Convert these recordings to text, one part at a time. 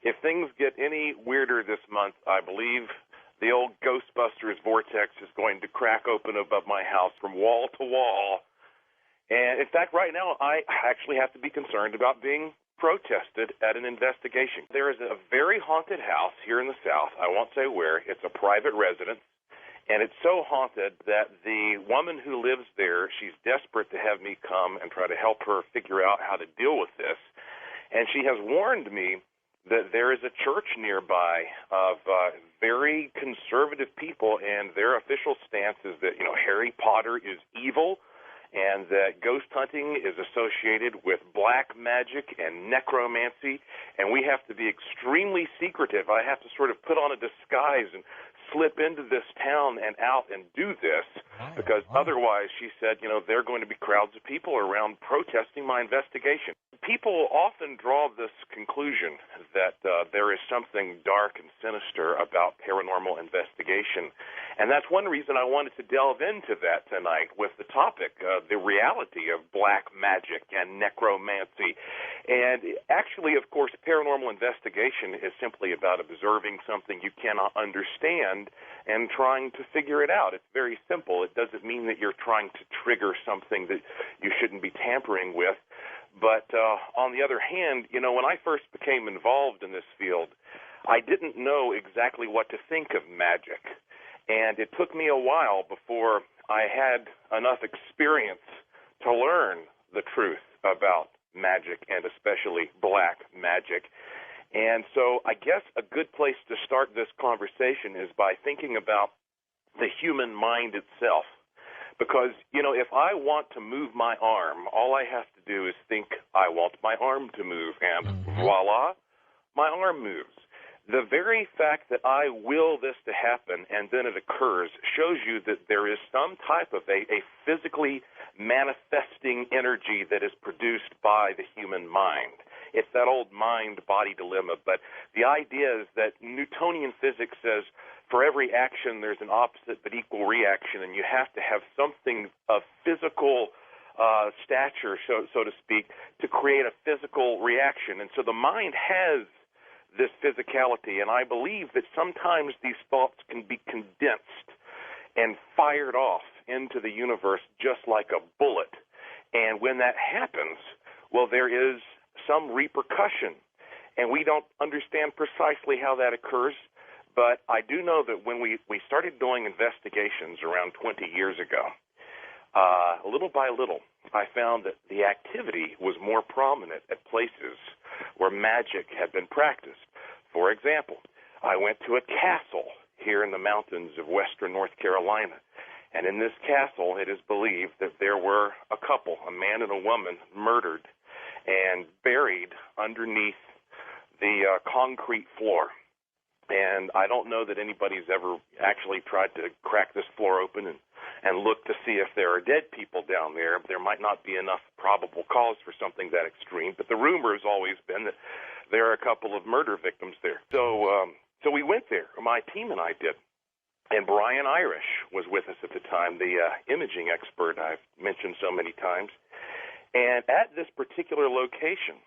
if things get any weirder this month, I believe the old Ghostbusters vortex is going to crack open above my house from wall to wall. And in fact, right now, I actually have to be concerned about being protested at an investigation. There is a very haunted house here in the South. I won't say where. It's a private residence. And it's so haunted that the woman who lives there, she's desperate to have me come and try to help her figure out how to deal with this. And she has warned me that there is a church nearby of very conservative people, and their official stance is that, Harry Potter is evil, and that ghost hunting is associated with black magic and necromancy, and we have to be extremely secretive. I have to sort of put on a disguise and slip into this town and out and do this, because otherwise, she said, there are going to be crowds of people around protesting my investigation. People often draw this conclusion that there is something dark and sinister about paranormal investigation, and that's one reason I wanted to delve into that tonight with the topic, the reality of black magic and necromancy. And actually, of course, paranormal investigation is simply about observing something you cannot understand and trying to figure it out. It's very simple. It doesn't mean that you're trying to trigger something that you shouldn't be tampering with. But on the other hand, when I first became involved in this field, I didn't know exactly what to think of magic. And it took me a while before I had enough experience to learn the truth about magic, and especially black magic. And so I guess a good place to start this conversation is by thinking about the human mind itself. Because, if I want to move my arm, all I have to do is think, I want my arm to move, and voila, my arm moves. The very fact that I will this to happen and then it occurs shows you that there is some type of a physically manifesting energy that is produced by the human mind. It's that old mind-body dilemma, but the idea is that Newtonian physics says for every action there's an opposite but equal reaction, and you have to have something of physical stature, so to speak, to create a physical reaction. And so the mind has this physicality, and I believe that sometimes these thoughts can be condensed and fired off into the universe just like a bullet. And when that happens, well, there is some repercussion, and we don't understand precisely how that occurs, but I do know that when we started doing investigations around 20 years ago, little by little, I found that the activity was more prominent at places where magic had been practiced. For example, I went to a castle here in the mountains of western North Carolina, and in this castle it is believed that there were a couple, a man and a woman, murdered and buried underneath the concrete floor. And I don't know that anybody's ever actually tried to crack this floor open and look to see if there are dead people down there. There might not be enough probable cause for something that extreme, but the rumor has always been that there are a couple of murder victims there. So we went there, my team and I did. And Brian Irish was with us at the time, the imaging expert I've mentioned so many times. And at this particular location,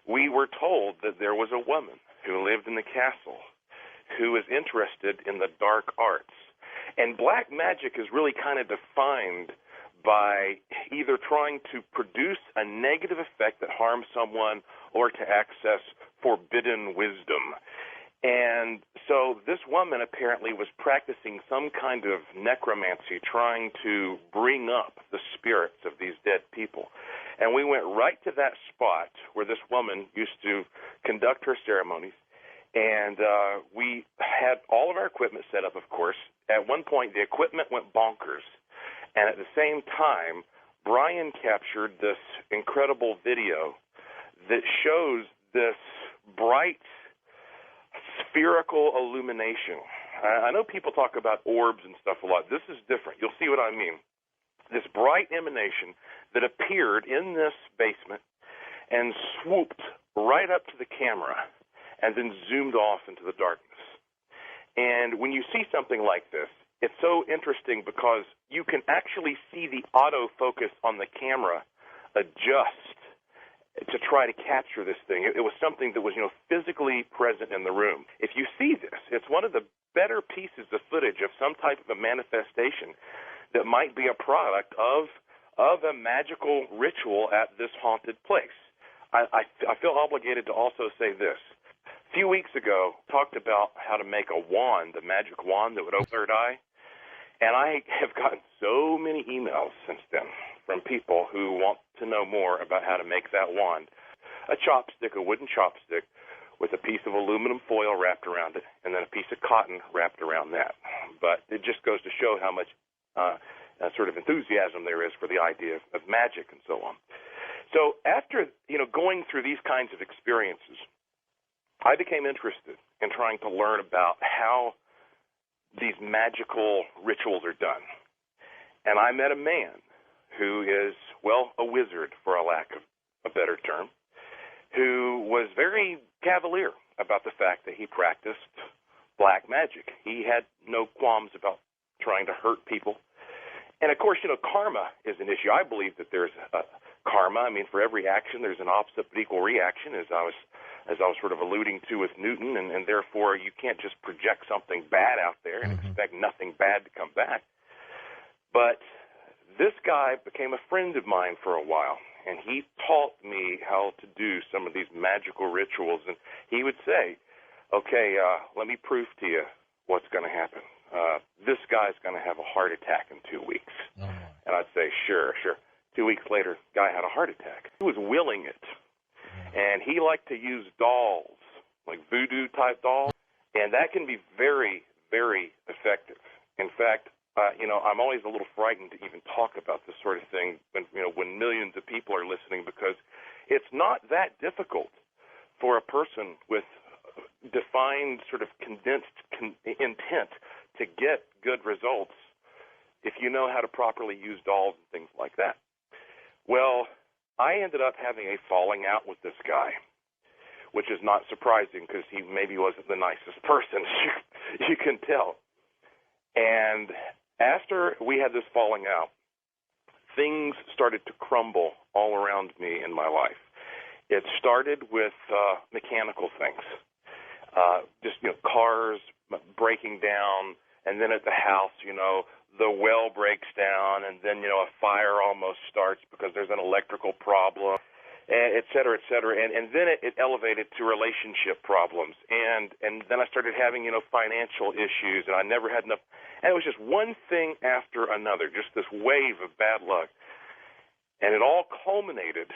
we were told that there was a woman who lived in the castle who was interested in the dark arts. And black magic is really kind of defined by either trying to produce a negative effect that harms someone or to access forbidden wisdom. And so this woman apparently was practicing some kind of necromancy, trying to bring up the spirits of these dead people. And we went right to that spot where this woman used to conduct her ceremonies, and we had all of our equipment set up, of course. At one point, the equipment went bonkers, and at the same time, Brian captured this incredible video that shows this bright spherical illumination. I know people talk about orbs and stuff a lot. This is different. You'll see what I mean. This bright emanation that appeared in this basement and swooped right up to the camera and then zoomed off into the darkness. And when you see something like this, it's so interesting because you can actually see the autofocus on the camera adjust to try to capture this thing. It was something that was, physically present in the room. If you see this, it's one of the better pieces of footage of some type of a manifestation that might be a product of a magical ritual at this haunted place. I feel obligated to also say this. A few weeks ago, talked about how to make a wand, a magic wand that would open third eye. And I have gotten so many emails since then from people who want to know more about how to make that wand. A chopstick, a wooden chopstick, with a piece of aluminum foil wrapped around it, and then a piece of cotton wrapped around that. But it just goes to show how much sort of enthusiasm there is for the idea of magic and so on. So after, going through these kinds of experiences, I became interested in trying to learn about how these magical rituals are done. And I met a man who is, a wizard, for a lack of a better term, who was very cavalier about the fact that he practiced black magic. He had no qualms about trying to hurt people. And, of course, karma is an issue. I believe that there's karma. I mean, for every action, there's an opposite but equal reaction, as I was sort of alluding to with Newton, and therefore you can't just project something bad out there and expect nothing bad to come back. But this guy became a friend of mine for a while, and he taught me how to do some of these magical rituals. And he would say, okay, let me prove to you what's going to happen. This guy's going to have a heart attack in 2 weeks. Oh. And I'd say, sure. 2 weeks later, guy had a heart attack. He was willing it. And he liked to use dolls, like voodoo-type dolls, and that can be very, very effective. In fact, I'm always a little frightened to even talk about this sort of thing when millions of people are listening, because it's not that difficult for a person with defined sort of condensed intent to get good results if you know how to properly use dolls and things like that. Well, I ended up having a falling out with this guy, which is not surprising because he maybe wasn't the nicest person, you can tell. And after we had this falling out, things started to crumble all around me in my life. It started with mechanical things, just cars breaking down, and then at the house, the well breaks down, and then, a fire almost starts because there's an electrical problem, et cetera, et cetera. And then it elevated to relationship problems. And then I started having, financial issues, and I never had enough. And it was just one thing after another, just this wave of bad luck. And it all culminated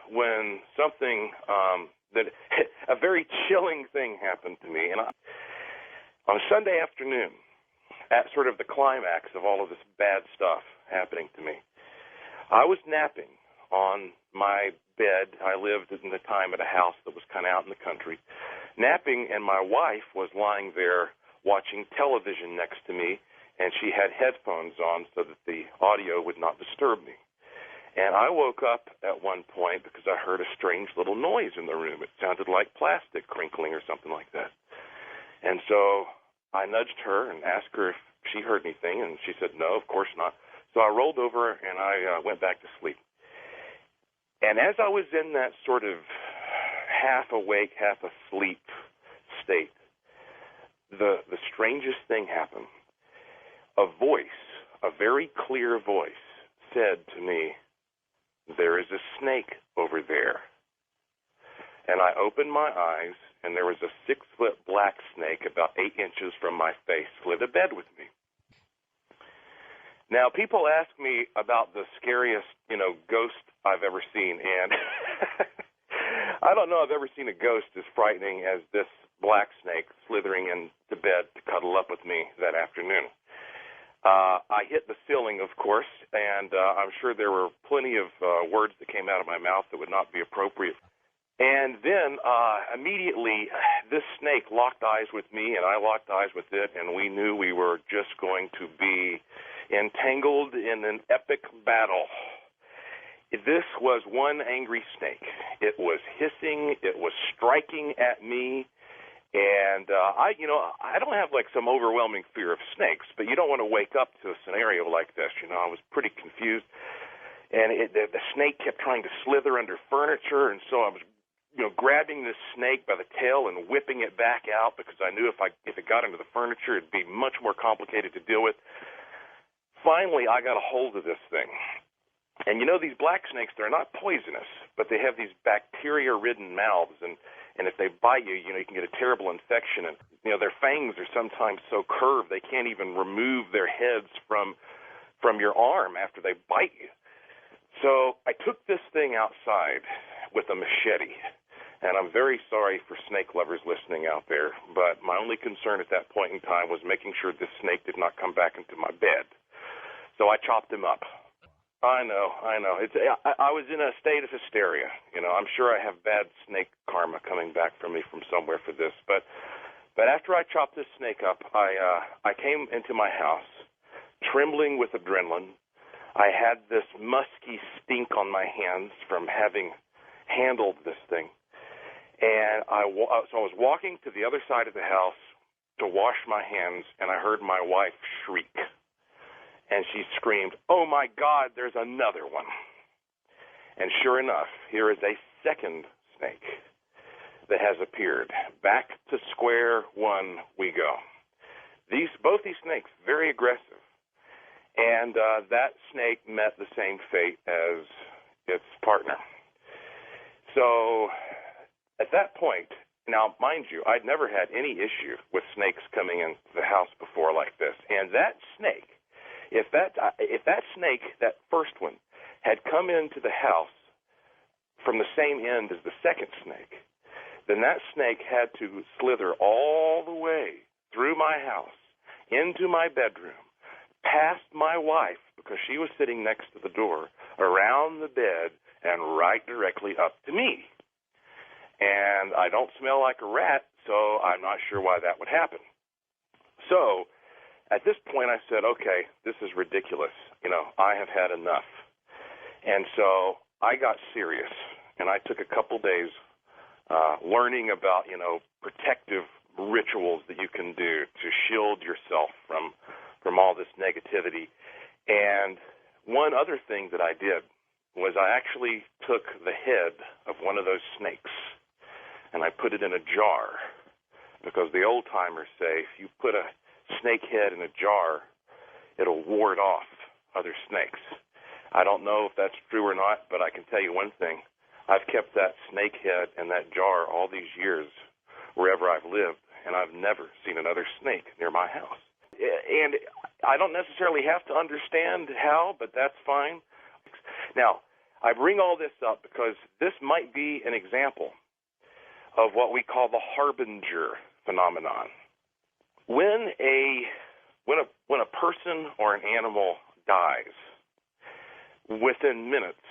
when something a very chilling thing happened to me. And on a Sunday afternoon, at sort of the climax of all of this bad stuff happening to me, I was napping on my bed. I lived at the time at a house that was kind of out in the country, napping, and my wife was lying there watching television next to me, and she had headphones on so that the audio would not disturb me. And I woke up at one point because I heard a strange little noise in the room. It sounded like plastic crinkling or something like that. And so I nudged her and asked her if she heard anything, and she said, no, of course not. So I rolled over and I went back to sleep. And as I was in that sort of half awake, half asleep state, the strangest thing happened. A voice, a very clear voice, said to me, there is a snake over there. And I opened my eyes, and there was a 6-foot black snake about 8 inches from my face slid to bed with me. Now, people ask me about the scariest, ghost I've ever seen, and I don't know I've ever seen a ghost as frightening as this black snake slithering into bed to cuddle up with me that afternoon. I hit the ceiling, of course, and I'm sure there were plenty of words that came out of my mouth that would not be appropriate. And then immediately this snake locked eyes with me, and I locked eyes with it, and we knew we were just going to be entangled in an epic battle. This was one angry snake. It was hissing. It was striking at me. And I don't have like some overwhelming fear of snakes, but you don't want to wake up to a scenario like this. I was pretty confused. and the snake kept trying to slither under furniture, and so I was, grabbing this snake by the tail and whipping it back out because I knew if it got into the furniture, it'd be much more complicated to deal with. Finally, I got a hold of this thing. And these black snakes, they're not poisonous, but they have these bacteria-ridden mouths, and if they bite you, you can get a terrible infection. And, their fangs are sometimes so curved they can't even remove their heads from your arm after they bite you. So I took this thing outside with a machete, and I'm very sorry for snake lovers listening out there, but my only concern at that point in time was making sure this snake did not come back into my bed. So I chopped him up. I know. I was in a state of hysteria. I'm sure I have bad snake karma coming back from me from somewhere for this. But after I chopped this snake up, I came into my house trembling with adrenaline. I had this musky stink on my hands from having handled this thing. And so I was walking to the other side of the house to wash my hands, and I heard my wife shriek. And she screamed, "Oh, my God, there's another one." And sure enough, here is a second snake that has appeared. Back to square one we go. Both these snakes, very aggressive. And that snake met the same fate as its partner. So at that point, now, mind you, I'd never had any issue with snakes coming into the house before like this. And that snake, if that snake, that first one, had come into the house from the same end as the second snake, then that snake had to slither all the way through my house, into my bedroom, past my wife, because she was sitting next to the door, around the bed, and right directly up to me. And I don't smell like a rat, so I'm not sure why that would happen. So at this point, I said, okay, this is ridiculous. I have had enough. And so I got serious, and I took a couple days learning about, protective rituals that you can do to shield yourself from all this negativity. And one other thing that I did was I actually took the head of one of those snakes, and I put it in a jar, because the old-timers say if you put a snake head in a jar, it'll ward off other snakes. I don't know if that's true or not, but I can tell you one thing. I've kept that snake head in that jar all these years wherever I've lived, and I've never seen another snake near my house. And I don't necessarily have to understand how, but that's fine. Now, I bring all this up because this might be an example of what we call the harbinger phenomenon. When a person or an animal dies, within minutes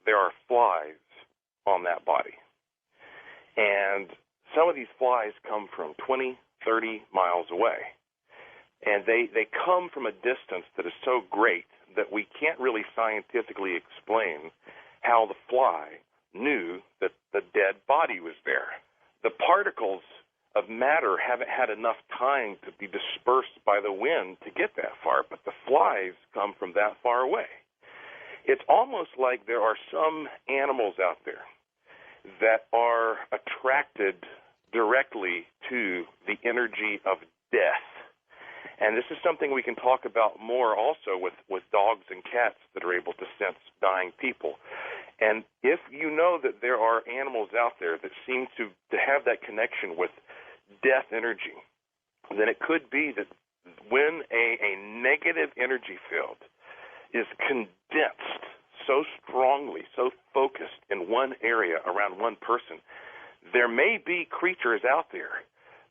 there are flies on that body. And some of these flies come from 20, 30 miles away. And they come from a distance that is so great that we can't really scientifically explain how the fly knew that the dead body was there. The particles of matter haven't had enough time to be dispersed by the wind to get that far, but the flies come from that far away. It's almost like there are some animals out there that are attracted directly to the energy of death. And this is something we can talk about more also with dogs and cats that are able to sense dying people. And if you know that there are animals out there that seem to have that connection with death energy, then it could be that when a negative energy field is condensed so strongly, so focused in one area around one person, there may be creatures out there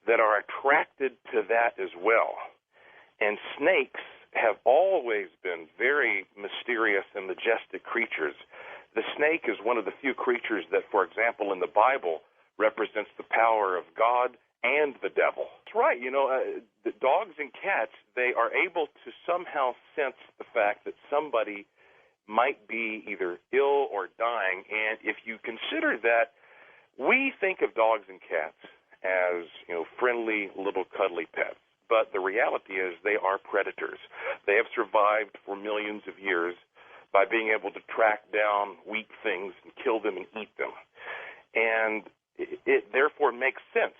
that are attracted to that as well. And snakes have always been very mysterious and majestic creatures. The snake is one of the few creatures that, for example, in the Bible, represents the power of God and the devil. That's right. The dogs and cats, they are able to somehow sense the fact that somebody might be either ill or dying. And if you consider that, we think of dogs and cats as, friendly little cuddly pets. But the reality is they are predators. They have survived for millions of years by being able to track down weak things and kill them and eat them. And it therefore makes sense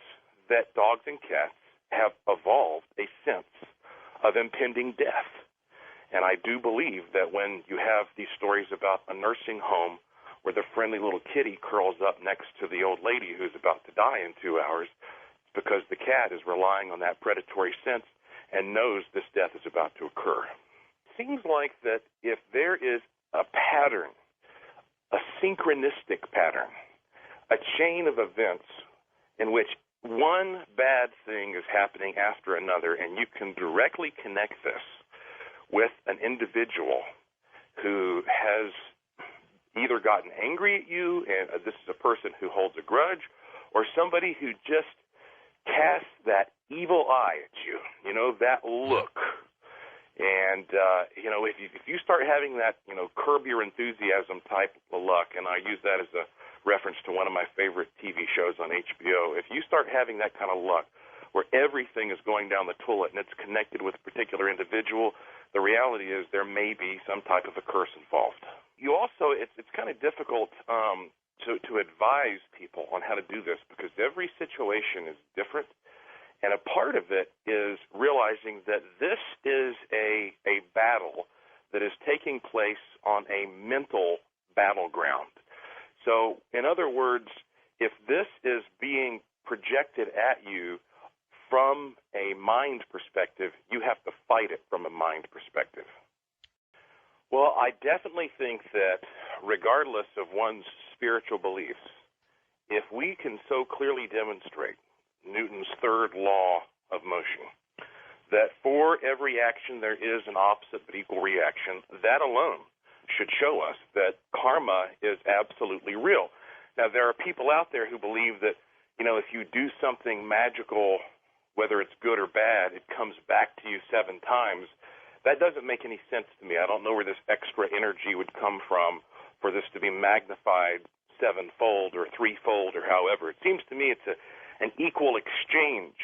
that dogs and cats have evolved a sense of impending death. And I do believe that when you have these stories about a nursing home where the friendly little kitty curls up next to the old lady who's about to die in 2 hours, it's because the cat is relying on that predatory sense and knows this death is about to occur. It seems like that if there is a pattern, a synchronistic pattern, a chain of events in which one bad thing is happening after another, and you can directly connect this with an individual who has either gotten angry at you, and this is a person who holds a grudge, or somebody who just casts that evil eye at you, that look. And, if you start having that, curb your enthusiasm type of luck, and I use that as a reference to one of my favorite TV shows on HBO, if you start having that kind of luck where everything is going down the toilet and it's connected with a particular individual, the reality is there may be some type of a curse involved. You also, it's kind of difficult to advise people on how to do this because every situation is different. And a part of it is realizing that this is a battle that is taking place on a mental battleground. So, in other words, if this is being projected at you from a mind perspective, you have to fight it from a mind perspective. Well, I definitely think that regardless of one's spiritual beliefs, if we can so clearly demonstrate Newton's third law of motion, that for every action there is an opposite but equal reaction, that alone should show us that karma is absolutely real. Now, there are people out there who believe that, if you do something magical, whether it's good or bad, it comes back to you 7 times. That doesn't make any sense to me. I don't know where this extra energy would come from for this to be magnified 7-fold or 3-fold or however. It seems to me it's an equal exchange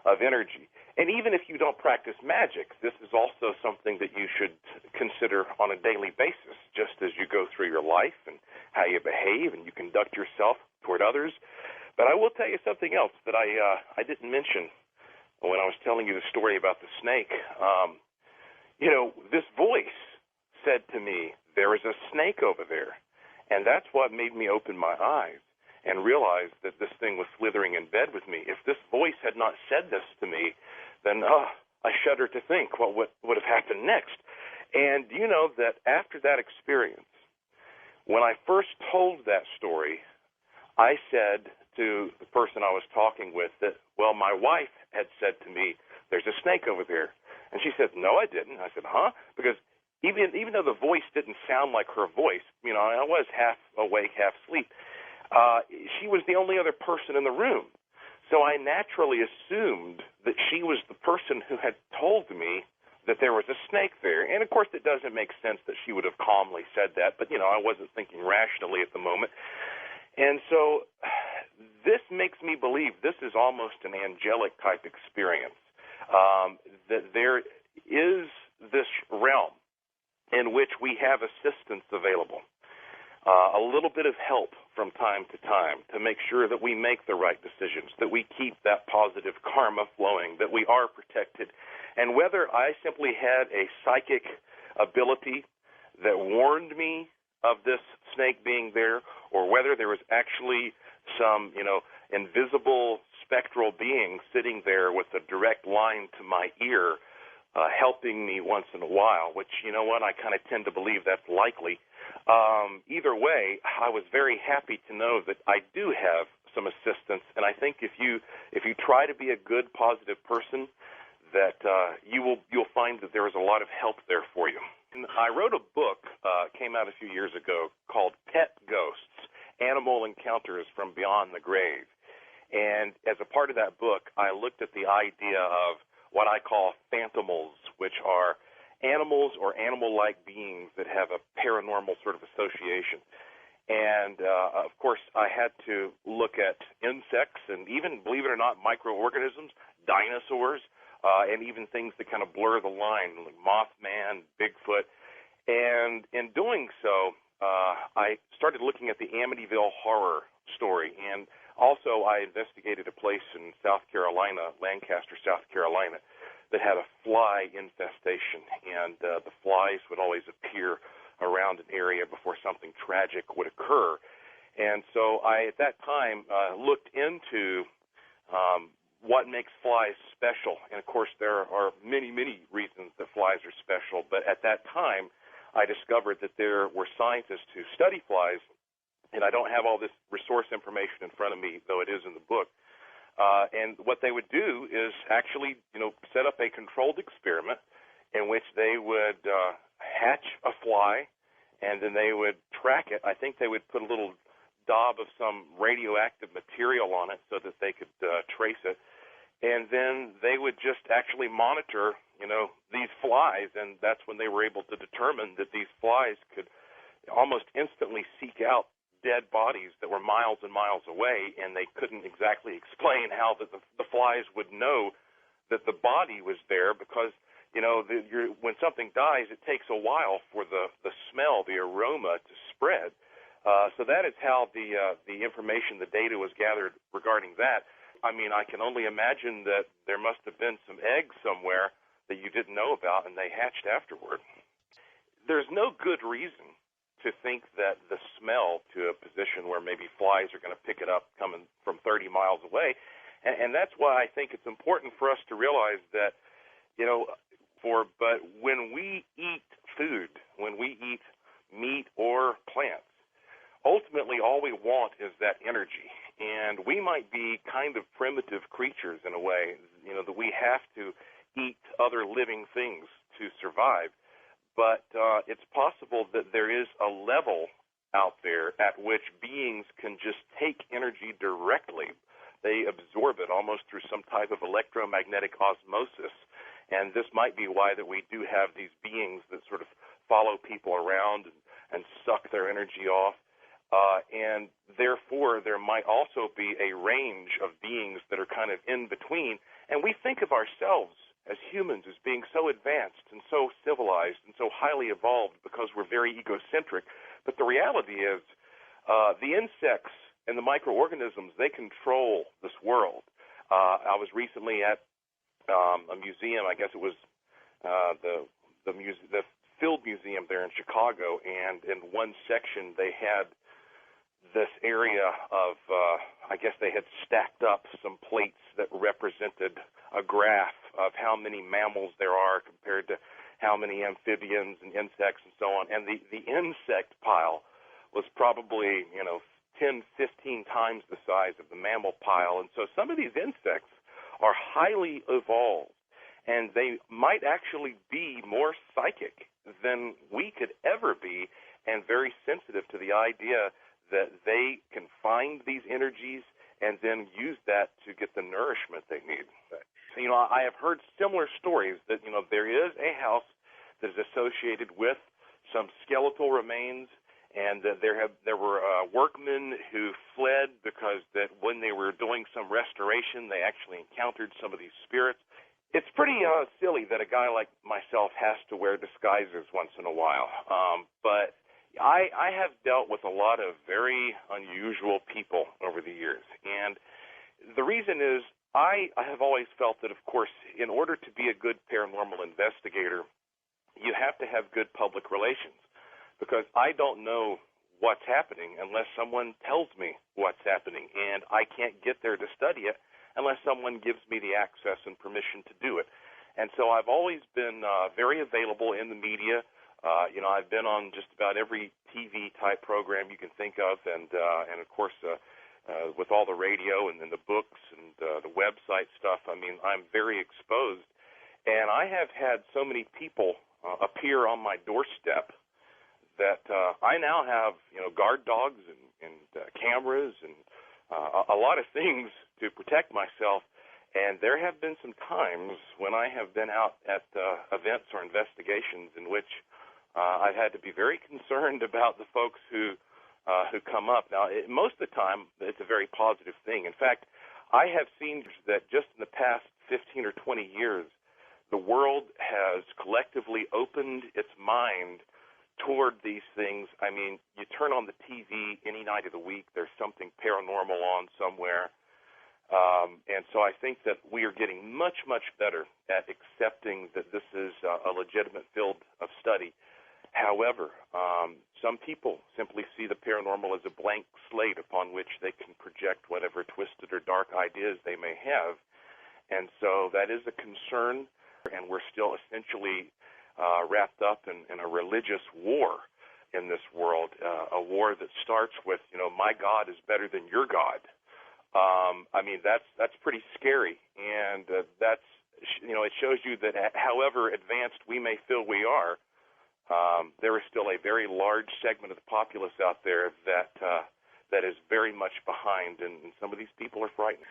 of energy. And even if you don't practice magic, this is also something that you should consider on a daily basis, just as you go through your life and how you behave and you conduct yourself toward others. But I will tell you something else that I didn't mention when I was telling you the story about the snake. This voice said to me, there is a snake over there. And that's what made me open my eyes and realize that this thing was slithering in bed with me. If this voice had not said this to me, then I shudder to think what would have happened next. And you know that after that experience, when I first told that story, I said to the person I was talking with that, well, my wife had said to me, there's a snake over there. And she said, no, I didn't. I said, huh? Because even though the voice didn't sound like her voice, I was half awake, half asleep, she was the only other person in the room. So I naturally assumed that she was the person who had told me that there was a snake there. And, of course, it doesn't make sense that she would have calmly said that, but, I wasn't thinking rationally at the moment. And so this makes me believe this is almost an angelic-type experience, that there is this realm in which we have assistance available, a little bit of help from time to time to make sure that we make the right decisions, that we keep that positive karma flowing, that we are protected. And whether I simply had a psychic ability that warned me of this snake being there, or whether there was actually some, invisible spectral being sitting there with a direct line to my ear, helping me once in a while, which, I kind of tend to believe that's likely. Either way, I was very happy to know that I do have some assistance, and I think if you try to be a good, positive person, that you'll find that there is a lot of help there for you. And I wrote a book, came out a few years ago, called Pet Ghosts, Animal Encounters from Beyond the Grave. And as a part of that book, I looked at the idea of what I call phantomals, which are animals or animal-like beings that have a paranormal sort of association. And, of course, I had to look at insects and even, believe it or not, microorganisms, dinosaurs, and even things that kind of blur the line, like Mothman, Bigfoot. And in doing so, I started looking at the Amityville horror story, and also I investigated a place in South Carolina, Lancaster, South Carolina, that had a fly infestation, and the flies would always appear around an area before something tragic would occur. And so I, at that time, looked into what makes flies special. And, of course, there are many, many reasons that flies are special, but at that time, I discovered that there were scientists who study flies, and I don't have all this resource information in front of me, though it is in the book. And what they would do is actually, set up a controlled experiment in which they would hatch a fly, and then they would track it. I think they would put a little daub of some radioactive material on it so that they could trace it. And then they would just actually monitor, these flies, and that's when they were able to determine that these flies could almost instantly seek out dead bodies that were miles and miles away, and they couldn't exactly explain how the flies would know that the body was there because, when something dies, it takes a while for the smell, the aroma to spread. So that is how the information, the data was gathered regarding that. I mean, I can only imagine that there must have been some eggs somewhere that you didn't know about, and they hatched afterward. There's no good reason to think that the smell to a position where maybe flies are going to pick it up coming from 30 miles away, and that's why I think it's important for us to realize that, but when we eat food, when we eat meat or plants, ultimately all we want is that energy. And we might be kind of primitive creatures in a way, that we have to eat other living things to survive. But it's possible that there is a level out there at which beings can just take energy directly. They absorb it almost through some type of electromagnetic osmosis. And this might be why that we do have these beings that sort of follow people around and suck their energy off. And therefore, there might also be a range of beings that are kind of in between. And we think of ourselves as humans as being so advanced and so civilized and so highly evolved because we're very egocentric. But the reality is the insects and the microorganisms, they control this world. I was recently at a museum, I guess it was the Field Museum there in Chicago, and in one section they had this area of, I guess they had stacked up some plates that represented a graph of how many mammals there are compared to how many amphibians and insects and so on. And the insect pile was probably, 10, 15 times the size of the mammal pile. And so some of these insects are highly evolved, and they might actually be more psychic than we could ever be, and very sensitive to the idea that they can find these energies and then use that to get the nourishment they need. I have heard similar stories that, there is a house that is associated with some skeletal remains, and that there were workmen who fled because that when they were doing some restoration, they actually encountered some of these spirits. It's pretty silly that a guy like myself has to wear disguises once in a while, but I have dealt with a lot of very unusual people over the years, and the reason is I have always felt that, of course, in order to be a good paranormal investigator, you have to have good public relations, because I don't know what's happening unless someone tells me what's happening, and I can't get there to study it unless someone gives me the access and permission to do it. And so I've always been very available in the media. I've been on just about every TV-type program you can think of, and of course, with all the radio and then the books and the website stuff, I mean, I'm very exposed. And I have had so many people appear on my doorstep that I now have, guard dogs and cameras and a lot of things to protect myself. And there have been some times when I have been out at events or investigations in which I've had to be very concerned about the folks who come up. Now, most of the time, it's a very positive thing. In fact, I have seen that just in the past 15 or 20 years, the world has collectively opened its mind toward these things. I mean, you turn on the TV any night of the week, there's something paranormal on somewhere. And so I think that we are getting much, much better at accepting that this is a legitimate field of study. However, some people simply see the paranormal as a blank slate upon which they can project whatever twisted or dark ideas they may have. And so that is a concern, and we're still essentially wrapped up in a religious war in this world, a war that starts with, my God is better than your God. I mean, that's pretty scary, and that's, it shows you that however advanced we may feel we are, there is still a very large segment of the populace out there that is very much behind, and some of these people are frightened.